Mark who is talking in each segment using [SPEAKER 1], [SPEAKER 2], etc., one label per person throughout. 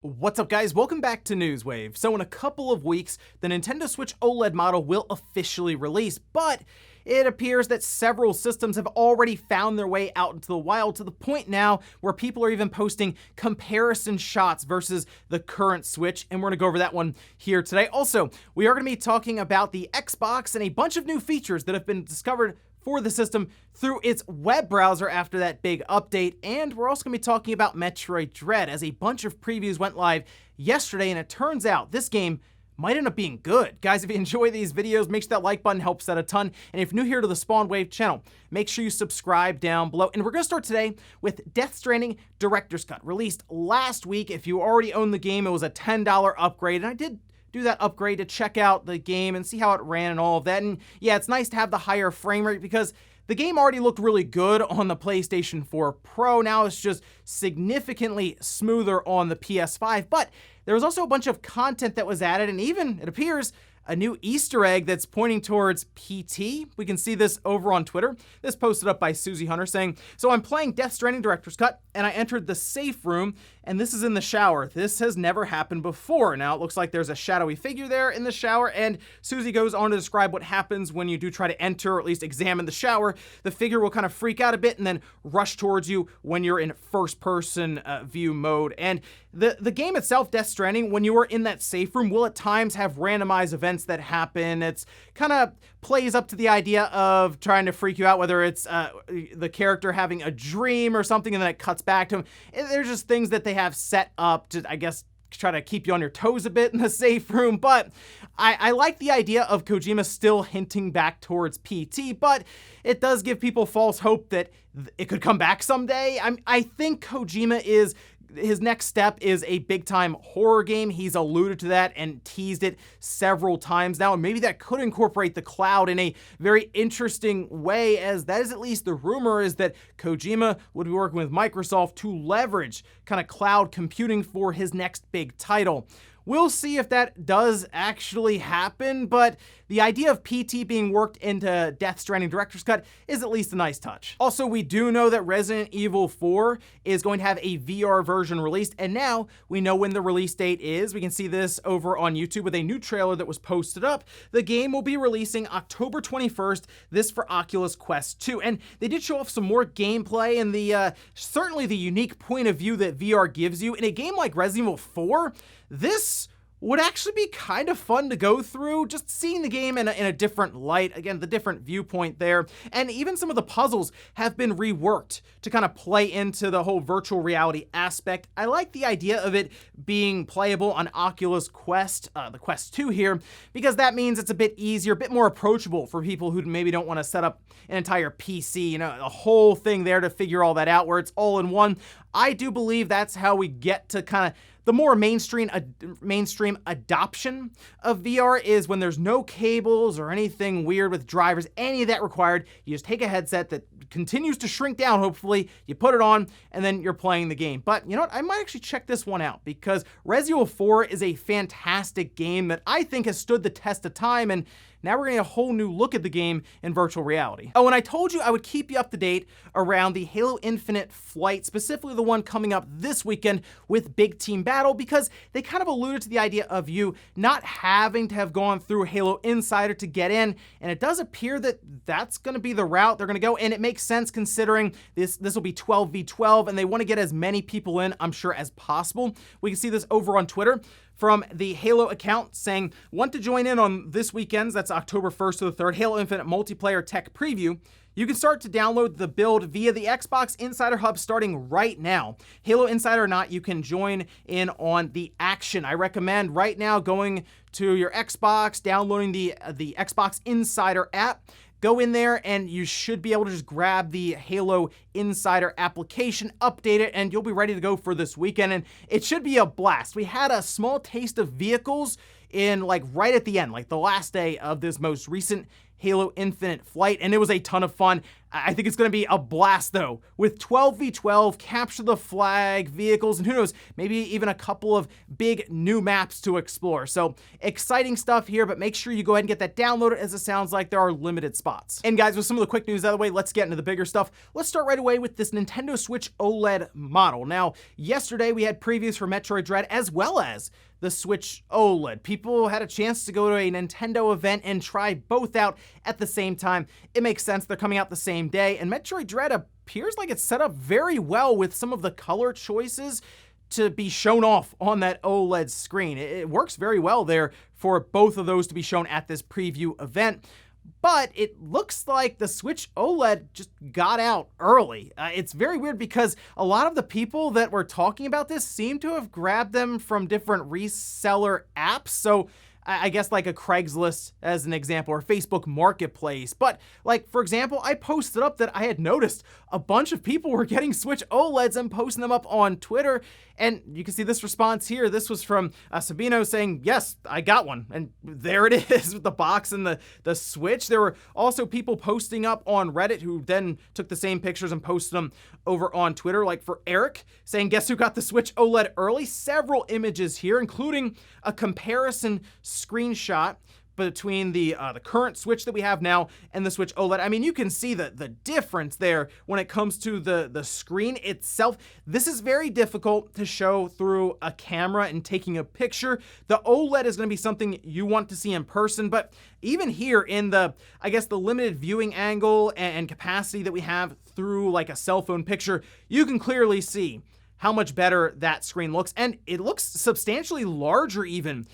[SPEAKER 1] What's up, guys? Welcome back to Newswave. So in a couple of weeks, the Nintendo Switch OLED model will officially release, but it appears that several systems have already found their way out into the wild to the point now where people are even posting comparison shots versus the current Switch, and we're gonna go over that one here today. Also, we are gonna be talking about the Xbox and a bunch of new features that have been discovered for the system through its web browser after that big update, and we're also going to be talking about Metroid Dread, as a bunch of previews went live yesterday, and it turns out this game might end up being good. Guys, if you enjoy these videos, make sure that like button helps out a ton, and if you're new here to the Spawn Wave channel, make sure you subscribe down below. And we're going to start today with Death Stranding Director's Cut, released last week. If you already own the game, it was a $10 upgrade, and I did do that upgrade to check out the game and see how it ran and all of that. And yeah, it's nice to have the higher frame rate because the game already looked really good on the PlayStation 4 Pro. Now it's just significantly smoother on the PS5, but there was also a bunch of content that was added, and even, it appears, a new Easter egg that's pointing towards PT. We can see this over on Twitter. This posted up by Susie Hunter saying, "So I'm playing Death Stranding Director's Cut, and I entered the safe room, and this is in the shower. This has never happened before." Now it looks like there's a shadowy figure there in the shower, and Susie goes on to describe what happens when you do try to enter, or at least examine the shower. The figure will kind of freak out a bit and then rush towards you when you're in first-person view mode. And the game itself, Death Stranding, when you are in that safe room, will at times have randomized events that happen. It's kind of plays up to the idea of trying to freak you out, whether it's the character having a dream or something, and then it cuts back to him. There's just things that they have set up to, I guess, try to keep you on your toes a bit in the safe room. But I like the idea of Kojima still hinting back towards PT, but it does give people false hope that it could come back someday. I think Kojima is... his next step is a big-time horror game. He's alluded to that and teased it several times now, and maybe that could incorporate the cloud in a very interesting way, as that is at least the rumor, is that Kojima would be working with Microsoft to leverage kind of cloud computing for his next big title. We'll see if that does actually happen, but the idea of PT being worked into Death Stranding Director's Cut is at least a nice touch. Also, we do know that Resident Evil 4 is going to have a VR version released, and now we know when the release date is. We can see this over on YouTube with a new trailer that was posted up. The game will be releasing October 21st, this for Oculus Quest 2, and they did show off some more gameplay and the certainly the unique point of view that VR gives you. In a game like Resident Evil 4, this would actually be kind of fun to go through, just seeing the game in a different light. Again, the different viewpoint there. And even some of the puzzles have been reworked to kind of play into the whole virtual reality aspect. I like the idea of it being playable on Oculus Quest, the Quest 2 here, because that means it's a bit easier, a bit more approachable for people who maybe don't want to set up an entire PC, you know, a whole thing there to figure all that out, where it's all in one. I do believe that's how we get to kind of the more mainstream adoption of VR, is when there's no cables or anything weird with drivers, any of that required. You just take a headset that continues to shrink down, hopefully, you put it on, and then you're playing the game. But you know what? I might actually check this one out, because Resident Evil 4 is a fantastic game that I think has stood the test of time, and now we're getting a whole new look at the game in virtual reality. Oh, and I told you I would keep you up to date around the Halo Infinite flight, specifically the one coming up this weekend with Big Team Battle, because they kind of alluded to the idea of you not having to have gone through Halo Insider to get in, and it does appear that that's going to be the route they're going to go, and it makes sense considering this will be 12v12, and they want to get as many people in, I'm sure, as possible. We can see this over on Twitter from the Halo account saying, "Want to join in on this weekend's," that's October 1st to the 3rd, Halo Infinite Multiplayer Tech Preview. You can start to download the build via the Xbox Insider Hub starting right now. Halo Insider or not, you can join in on the action. I recommend right now going to your Xbox, downloading the Xbox Insider app. Go in there and you should be able to just grab the Halo Insider application, update it, and you'll be ready to go for this weekend. And it should be a blast. We had a small taste of vehicles in right at the end, like the last day of this most recent Halo Infinite flight, and it was a ton of fun. I think it's going to be a blast, though, with 12v12, capture the flag, vehicles, and who knows, maybe even a couple of big new maps to explore. So exciting stuff here, but make sure you go ahead and get that downloaded, as it sounds like there are limited spots. And guys, with some of the quick news out of the way, let's get into the bigger stuff. Let's start right away with this Nintendo Switch OLED model. Now, yesterday we had previews for Metroid Dread as well as the Switch OLED. People had a chance to go to a Nintendo event and try both out at the same time. It makes sense, they're coming out the same day, and Metroid Dread appears like it's set up very well with some of the color choices to be shown off on that OLED screen. It works very well there for both of those to be shown at this preview event. But it looks like the Switch OLED just got out early. It's very weird because a lot of the people that were talking about this seem to have grabbed them from different reseller apps. So I guess like a Craigslist as an example, or Facebook Marketplace. But like, for example, I posted up that I had noticed a bunch of people were getting Switch OLEDs and posting them up on Twitter. And you can see this response here. This was from Sabino saying, yes, I got one. And there it is with the box and the Switch. There were also people posting up on Reddit who then took the same pictures and posted them over on Twitter. Like for Eric saying, guess who got the Switch OLED early? Several images here, including a comparison screenshot between the current Switch that we have now and the Switch OLED. I mean, you can see the difference there when it comes to the screen itself. This is very difficult to show through a camera and taking a picture. The OLED is going to be something you want to see in person, but even here in the, I guess, the limited viewing angle and capacity that we have through like a cell phone picture, you can clearly see how much better that screen looks, and it looks substantially larger even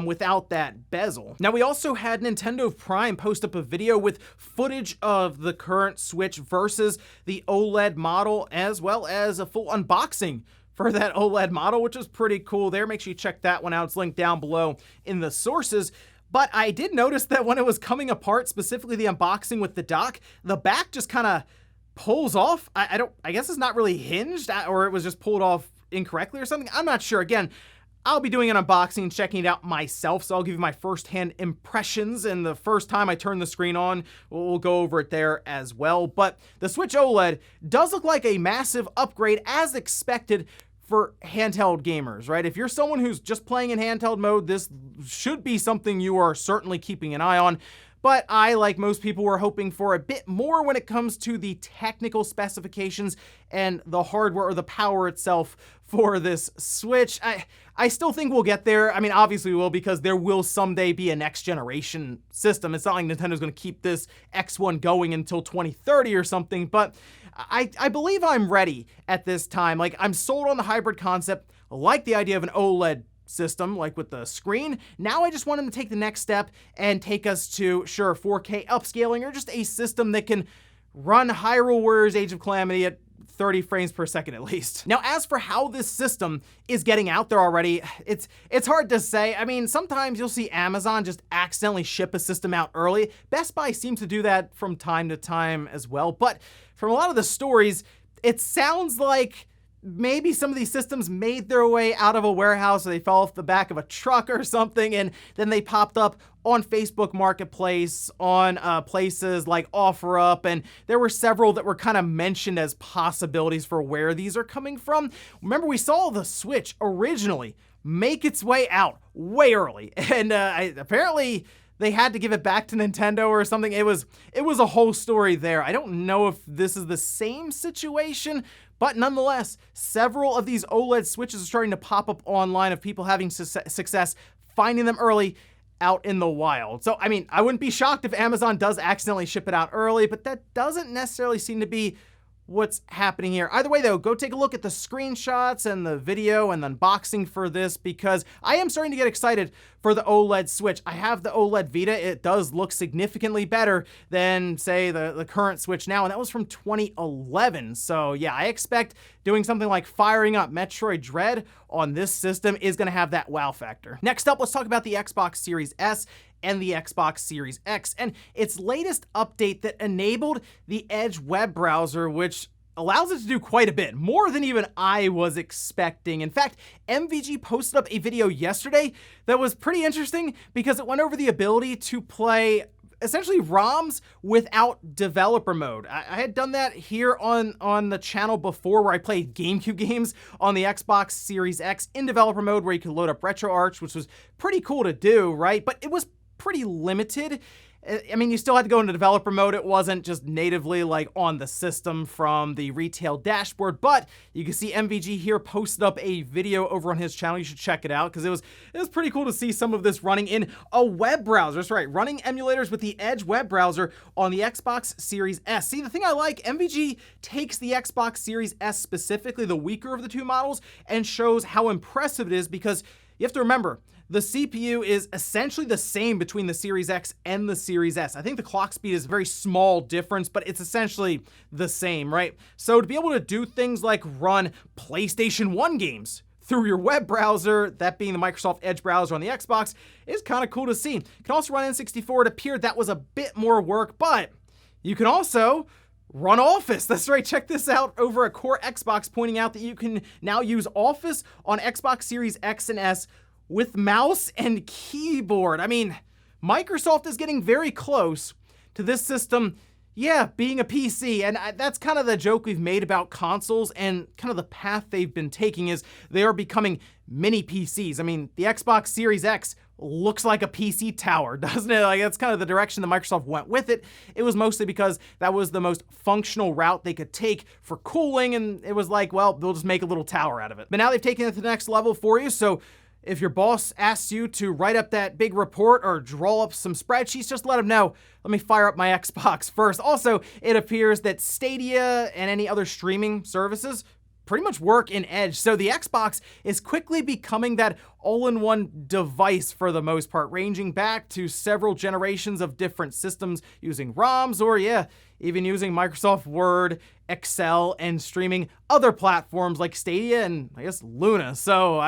[SPEAKER 1] without that bezel. Now, we also had Nintendo Prime post up a video with footage of the current Switch versus the OLED model, as well as a full unboxing for that OLED model, which is pretty cool there. Make sure you check that one out. It's linked down below in the sources. But I did notice that when it was coming apart, specifically the unboxing with the dock, the back just kind of pulls off. I guess it's not really hinged, or it was just pulled off incorrectly or something. I'm not sure. Again, I'll be doing an unboxing and checking it out myself, so I'll give you my first-hand impressions, and the first time I turn the screen on, we'll go over it there as well. But the Switch OLED does look like a massive upgrade, as expected, for handheld gamers, right? If you're someone who's just playing in handheld mode, this should be something you are certainly keeping an eye on. But I, like most people, were hoping for a bit more when it comes to the technical specifications and the hardware or the power itself for this Switch. I still think we'll get there. I mean, obviously we will, because there will someday be a next generation system. It's not like Nintendo's going to keep this X1 going until 2030 or something, but I believe I'm ready at this time. Like, I'm sold on the hybrid concept. I like the idea of an OLED system, like with the screen. Now I just want them to take the next step and take us to, sure, 4K upscaling, or just a system that can run Hyrule Warriors Age of Calamity at 30 frames per second at least. Now, as for how this system is getting out there already, it's hard to say. I mean, sometimes you'll see Amazon just accidentally ship a system out early. Best Buy seems to do that from time to time as well, but from a lot of the stories, it sounds like maybe some of these systems made their way out of a warehouse, or they fell off the back of a truck or something, and then they popped up on Facebook Marketplace, on places like OfferUp, and there were several that were kind of mentioned as possibilities for where these are coming from. Remember, we saw the Switch originally make its way out way early, and apparently they had to give it back to Nintendo or something. It was a whole story there. I don't know if this is the same situation, but nonetheless, several of these OLED Switches are starting to pop up online of people having success finding them early out in the wild. So, I mean, I wouldn't be shocked if Amazon does accidentally ship it out early, but that doesn't necessarily seem to be what's happening here. Either way, though, go take a look at the screenshots and the video and the unboxing for this, because I am starting to get excited for the OLED Switch. I have the OLED Vita. It does look significantly better than, say, the current Switch now, and that was from 2011. So yeah, I expect doing something like firing up Metroid Dread on this system is going to have that wow factor. Next up, let's talk about the Xbox Series S and the Xbox Series X, and its latest update that enabled the Edge web browser, which allows it to do quite a bit, more than even I was expecting. In fact, MVG posted up a video yesterday that was pretty interesting because it went over the ability to play essentially ROMs without developer mode. I had done that here on the channel before, where I played GameCube games on the Xbox Series X in developer mode, where you could load up RetroArch, which was pretty cool to do, right? But it was pretty limited. I mean, you still had to go into developer mode. It wasn't just natively like on the system from the retail dashboard, but you can see MVG here posted up a video over on his channel. You should check it out because it was pretty cool to see some of this running in a web browser. That's right, running emulators with the Edge web browser on the Xbox Series S. See, the thing I like, MVG takes the Xbox Series S, specifically the weaker of the two models, and shows how impressive it is, because you have to remember, the CPU is essentially the same between the Series X and the Series S. I think the clock speed is a very small difference, but it's essentially the same, right? So to be able to do things like run PlayStation 1 games through your web browser, that being the Microsoft Edge browser on the Xbox, is kind of cool to see. You can also run N64. It appeared that was a bit more work, but you can also run Office. That's right, check this out over at Core Xbox, pointing out that you can now use Office on Xbox Series X and S with mouse and keyboard. I mean, Microsoft is getting very close to this system, yeah, being a PC. And that's kind of the joke we've made about consoles, and kind of the path they've been taking is they are becoming mini PCs. I mean, the Xbox Series X looks like a PC tower, doesn't it? Like, that's kind of the direction that Microsoft went with it. It was mostly because that was the most functional route they could take for cooling, and it was like, well, they'll just make a little tower out of it. But now they've taken it to the next level for you, so if your boss asks you to write up that big report or draw up some spreadsheets, just let them know, let me fire up my Xbox first. Also, it appears that Stadia and any other streaming services pretty much work in Edge. So the Xbox is quickly becoming that all-in-one device for the most part, ranging back to several generations of different systems using ROMs, or yeah, even using Microsoft Word, Excel, and streaming other platforms like Stadia and I guess Luna. So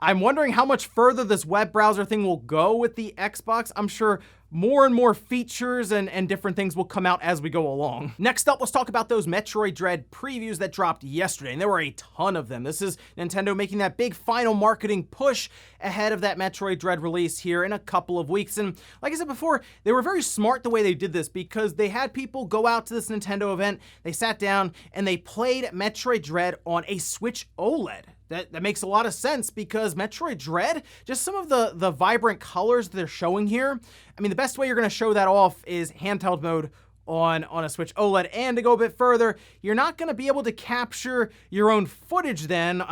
[SPEAKER 1] I'm wondering how much further this web browser thing will go with the Xbox. I'm sure more and more features and different things will come out as we go along. Next up, let's talk about those Metroid Dread previews that dropped yesterday, and there were a ton of them. This is Nintendo making that big final marketing push ahead of that Metroid Dread release here in a couple of weeks. And like I said before, they were very smart the way they did this, because they had people go out to this Nintendo event, they sat down, and they played Metroid Dread on a Switch OLED. That makes a lot of sense, because Metroid Dread, just some of the vibrant colors they're showing here, I mean, the best way you're going to show that off is handheld mode on a Switch OLED. And to go a bit further, you're not going to be able to capture your own footage then,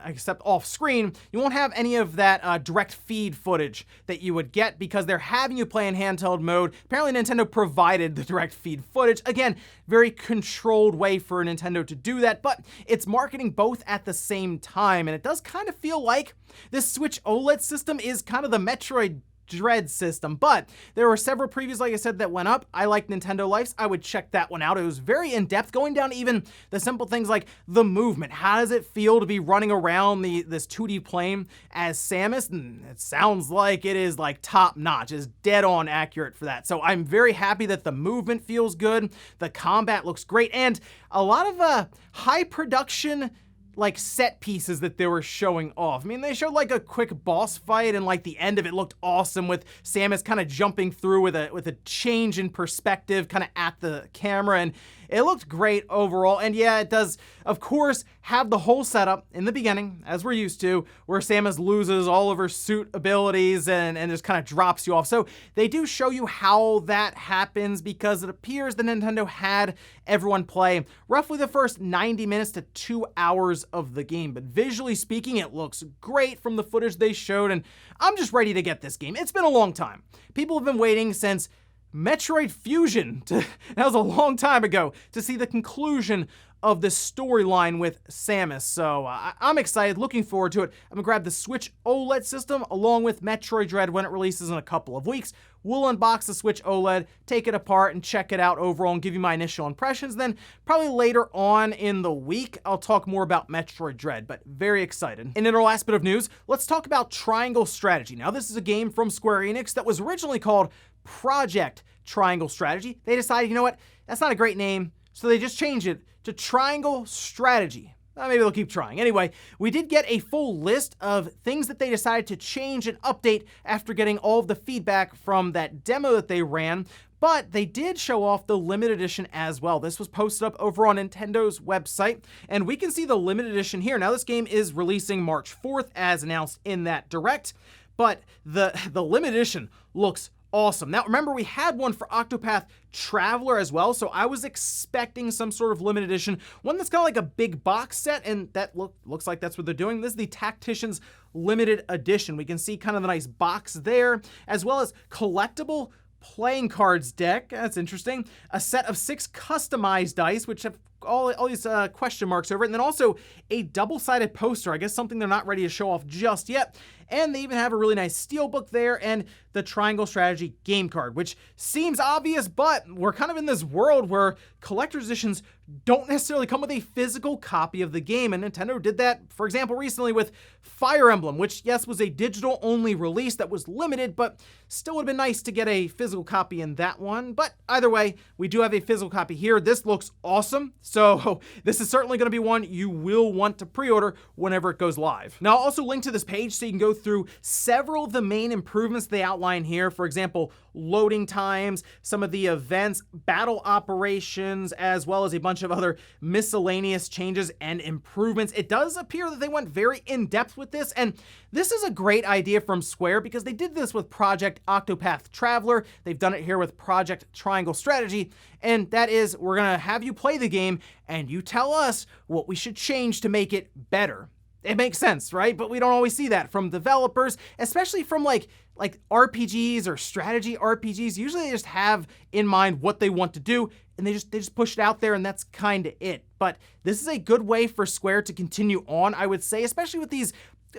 [SPEAKER 1] except off screen. You won't have any of that direct feed footage that you would get, because they're having you play in handheld mode. Apparently Nintendo provided the direct feed footage. Again, very controlled way for Nintendo to do that, but it's marketing both at the same time. And it does kind of feel like this Switch OLED system is kind of the Metroid Dread system. But there were several previews, like I said, that went up. I like Nintendo Life's. I would check that one out. It was very in-depth, going down to even the simple things like the movement. How does it feel to be running around this 2D plane as Samus? And it sounds like it is like top-notch. It's dead-on accurate for that. So I'm very happy that the movement feels good. The combat looks great. And a lot of high production like set pieces that they were showing off. I mean, they showed like a quick boss fight, and like the end of it looked awesome with Samus kind of jumping through with a change in perspective kind of at the camera, and it looked great overall. And yeah, it does, of course, have the whole setup in the beginning, as we're used to, where Samus loses all of her suit abilities and just kind of drops you off. So they do show you how that happens, because it appears that Nintendo had everyone play roughly the first 90 minutes to 2 hours of the game. But visually speaking, it looks great from the footage they showed, and I'm just ready to get this game. It's been a long time. People have been waiting since Metroid Fusion, that was a long time ago, to see the conclusion of the storyline with Samus. So I'm excited, looking forward to it. I'm gonna grab the Switch OLED system along with Metroid Dread when it releases in a couple of weeks. We'll unbox the Switch OLED, take it apart, and check it out overall and give you my initial impressions. Then probably later on in the week, I'll talk more about Metroid Dread, but very excited. And in our last bit of news, let's talk about Triangle Strategy. Now, this is a game from Square Enix that was originally called Project Triangle Strategy. They decided, you know what, that's not a great name, so they just changed it to Triangle Strategy. maybe they'll keep trying. Anyway, we did get a full list of things that they decided to change and update after getting all of the feedback from that demo that they ran. But they did show off the limited edition as well. This was posted up over on Nintendo's website, and we can see the limited edition here. Now, this game is releasing March 4th, as announced in that direct, but the limited edition looks awesome. Now, remember, we had one for Octopath Traveler as well, so I was expecting some sort of limited edition, one that's kind of like a big box set, and that looks like that's what they're doing. This is the Tactician's Limited Edition. We can see kind of the nice box there, as well as collectible playing cards deck. That's interesting. A set of 6 customized dice, which have all these question marks over it, and then also a double-sided poster. I guess something they're not ready to show off just yet. And they even have a really nice steelbook there and the Triangle Strategy game card, which seems obvious, but we're kind of in this world where collector's editions don't necessarily come with a physical copy of the game, and Nintendo did that, for example, recently with Fire Emblem, which, yes, was a digital-only release that was limited, but still would have been nice to get a physical copy in that one. But either way, we do have a physical copy here. This looks awesome, so this is certainly going to be one you will want to pre-order whenever it goes live. Now, I'll also link to this page so you can go through several of the main improvements they outline here. For example, loading times, some of the events, battle operations, as well as a bunch of other miscellaneous changes and improvements. It does appear that they went very in-depth with this, and this is a great idea from Square because they did this with Project Octopath Traveler. They've done it here with Project Triangle Strategy, and that is, we're gonna have you play the game and you tell us what we should change to make it better. It makes sense, right? But we don't always see that from developers, especially from like RPGs or strategy RPGs. Usually they just have in mind what they want to do, and they just push it out there, and that's kind of it. But this is a good way for Square to continue on, I would say, especially with these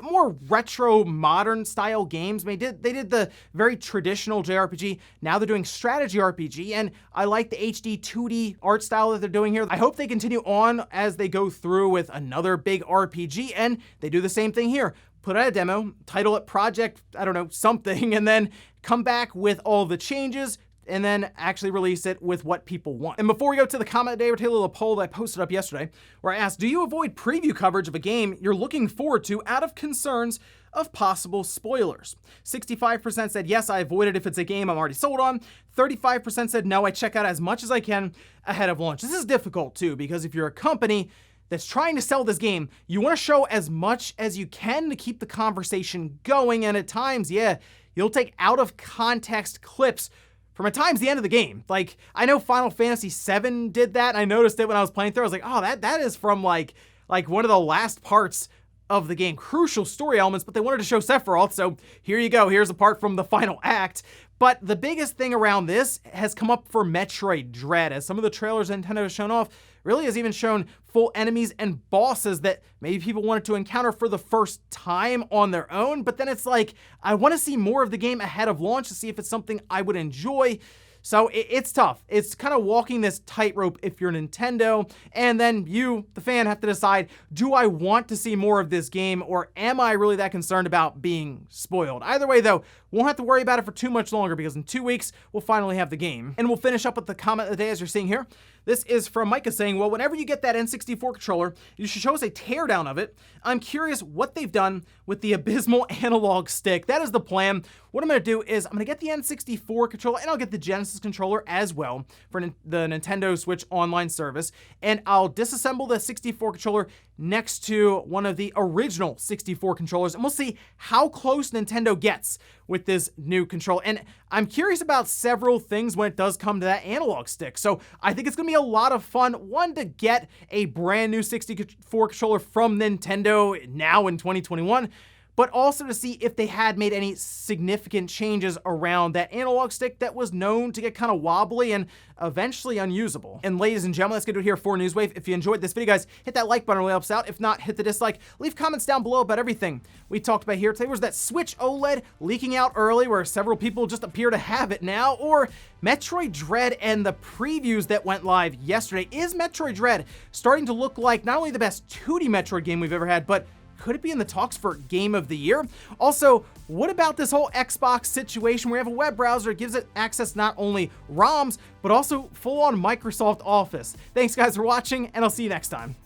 [SPEAKER 1] more retro modern style games. They did the very traditional JRPG. Now they're doing strategy RPG, and I like the HD 2D art style that they're doing here. I hope they continue on as they go through with another big RPG, and they do the same thing here. Put out a demo, title it Project, I don't know, something, and then come back with all the changes, and then actually release it with what people want. And before we go to the comment of the day, we'll take a little poll that I posted up yesterday, where I asked, do you avoid preview coverage of a game you're looking forward to out of concerns of possible spoilers? 65% said, yes, I avoid it if it's a game I'm already sold on. 35% said, no, I check out as much as I can ahead of launch. This is difficult too, because if you're a company that's trying to sell this game, you want to show as much as you can to keep the conversation going, and at times, yeah, you'll take out of context clips from at times the end of the game. Like, I know Final Fantasy VII did that. I noticed it when I was playing through. I was like, oh, that is from like one of the last parts of the game. Crucial story elements, but they wanted to show Sephiroth, so here you go. Here's a part from the final act. But the biggest thing around this has come up for Metroid Dread, as some of the trailers Nintendo has shown off really has even shown full enemies and bosses that maybe people wanted to encounter for the first time on their own. But then it's like, I want to see more of the game ahead of launch to see if it's something I would enjoy. So it's tough. It's kind of walking this tightrope if you're Nintendo, and then you, the fan, have to decide, do I want to see more of this game, or am I really that concerned about being spoiled? Either way, though, won't have to worry about it for too much longer, because in 2 weeks, we'll finally have the game. And we'll finish up with the comment of the day, as you're seeing here. This is from Micah saying, well, whenever you get that N64 controller, you should show us a teardown of it. I'm curious what they've done with the abysmal analog stick. That is the plan. What I'm going to do is I'm going to get the N64 controller, and I'll get the Genesis controller as well for the Nintendo Switch online service, and I'll disassemble the 64 controller next to one of the original 64 controllers, and we'll see how close Nintendo gets with this new control. And I'm curious about several things when it does come to that analog stick. So I think it's going to be a lot of fun, one, to get a brand new 64 controller from Nintendo now in 2021, but also to see if they had made any significant changes around that analog stick that was known to get kind of wobbly and eventually unusable. And ladies and gentlemen, that's gonna do it here for Newswave. If you enjoyed this video, guys, hit that like button, it really helps out. If not, hit the dislike. Leave comments down below about everything we talked about here today. Was that Switch OLED leaking out early where several people just appear to have it now, or Metroid Dread and the previews that went live yesterday? Is Metroid Dread starting to look like not only the best 2D Metroid game we've ever had, but could it be in the talks for Game of the Year? Also, what about this whole Xbox situation where you have a web browser that gives it access not only ROMs, but also full-on Microsoft Office? Thanks guys for watching, and I'll see you next time.